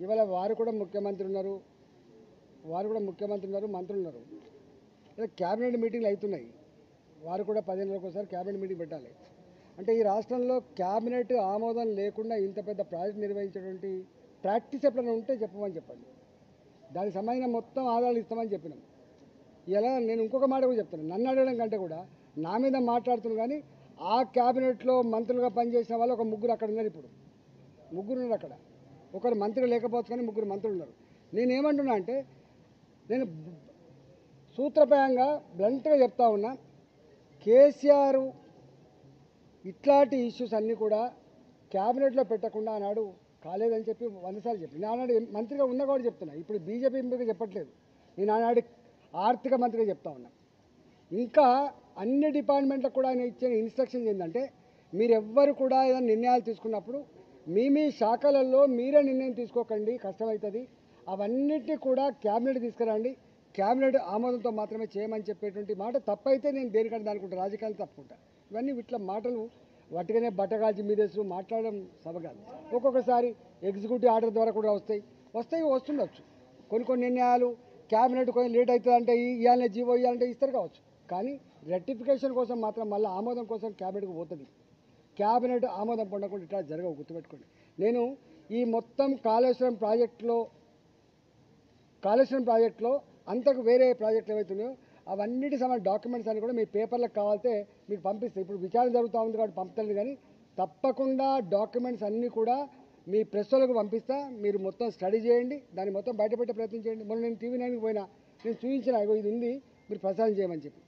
ఇవాళ వారు కూడా ముఖ్యమంత్రి ఉన్నారు, మంత్రులు ఉన్నారు. ఇలా క్యాబినెట్ మీటింగ్లు అవుతున్నాయి. వారు కూడా 15 రోజులకు ఒకసారి క్యాబినెట్ మీటింగ్ పెట్టాలి. అంటే ఈ రాష్ట్రంలో క్యాబినెట్ ఆమోదం లేకుండా ఇంత పెద్ద ప్రాజెక్ట్ నిర్వహించేటువంటి ప్రాక్టీస్ ఎప్పుడైనా ఉంటే చెప్పమని చెప్పండి. దానికి సంబంధించిన మొత్తం ఆధారాలు ఇస్తామని చెప్పినాం. ఇలా నేను ఇంకొక మాట కూడా చెప్తాను, నన్ను అడగడం కంటే కూడా నా మీద మాట్లాడుతున్నాను. కానీ ఆ క్యాబినెట్లో మంత్రులుగా పనిచేసిన వాళ్ళు ఒక ముగ్గురు అక్కడ ఉన్నారు. ఇప్పుడు ముగ్గురు ఉన్నారు అక్కడ. ఒకరు మంత్రి లేకపోవచ్చు కానీ ముగ్గురు మంత్రులు ఉన్నారు. నేనేమంటున్నా అంటే, నేను సూత్రప్రాయంగా బ్లంట్గా చెప్తా ఉన్నా, కేసీఆర్ ఇట్లాంటి ఇష్యూస్ అన్నీ కూడా క్యాబినెట్లో పెట్టకుండా ఆనాడు కాలేదని చెప్పి 100 సార్లు చెప్పి, నేను ఆనాడు మంత్రిగా ఉన్నా కూడా చెప్తున్నా. ఇప్పుడు బీజేపీ ఎంపీగా చెప్పట్లేదు, నేను ఆనాడు ఆర్థిక మంత్రిగా చెప్తా ఉన్నా. ఇంకా అన్ని డిపార్ట్మెంట్లకు కూడా ఆయన ఇచ్చిన ఇన్స్ట్రక్షన్స్ ఏంటంటే, మీరెవ్వరు కూడా ఏదైనా నిర్ణయాలు తీసుకున్నప్పుడు మీ శాఖలలో మీరే నిర్ణయం తీసుకోకండి, కష్టమవుతుంది. అవన్నిటినీ కూడా క్యాబినెట్ తీసుకురండి, క్యాబినెట్ ఆమోదంతో మాత్రమే చేయమని చెప్పేటువంటి మాట తప్పైతే నేను దేనికంటే దానికుంటా, రాజకీయాలు తప్పుకుంటా. ఇవన్నీ ఇట్లా మాటలు వట్టిగానే బట్టగాల్చి మీదేసు మాట్లాడడం సబగాదు. ఒక్కొక్కసారి ఎగ్జిక్యూటివ్ ఆర్డర్ ద్వారా కూడా వస్తుండొచ్చు. కొన్ని నిర్ణయాలు క్యాబినెట్ కొంచెం లేట్ అవుతుందంటే ఇవ్వాలనే జీవో ఇవ్వాలంటే ఇస్తారు కావచ్చు. కానీ రెక్టిఫికేషన్ కోసం మాత్రం మళ్ళీ ఆమోదం కోసం క్యాబినెట్కి పోతుంది. క్యాబినెట్ ఆమోదం పొందకుండా ఇట్లా జరగవు, గుర్తుపెట్టుకోండి. నేను ఈ మొత్తం కాళేశ్వరం ప్రాజెక్టులో అంతకు వేరే ప్రాజెక్టులు ఏవైతున్నాయో అవన్నిటి సంబంధించిన డాక్యుమెంట్స్ అన్ని కూడా మీ పేపర్లకు కావాలితే మీకు పంపిస్తాయి. ఇప్పుడు విచారణ జరుగుతూ ఉంది కాబట్టి పంపుతుంది. కానీ తప్పకుండా డాక్యుమెంట్స్ అన్నీ కూడా మీ ప్రెస్ వాళ్ళకు పంపిస్తా. మీరు మొత్తం స్టడీ చేయండి, దాన్ని మొత్తం బయటపెట్టే ప్రయత్నం చేయండి. మొన్న నేను TV9కి పోయినా, నేను చూపించిన ఇది ఉంది, మీరు ప్రసారం చేయమని చెప్పి.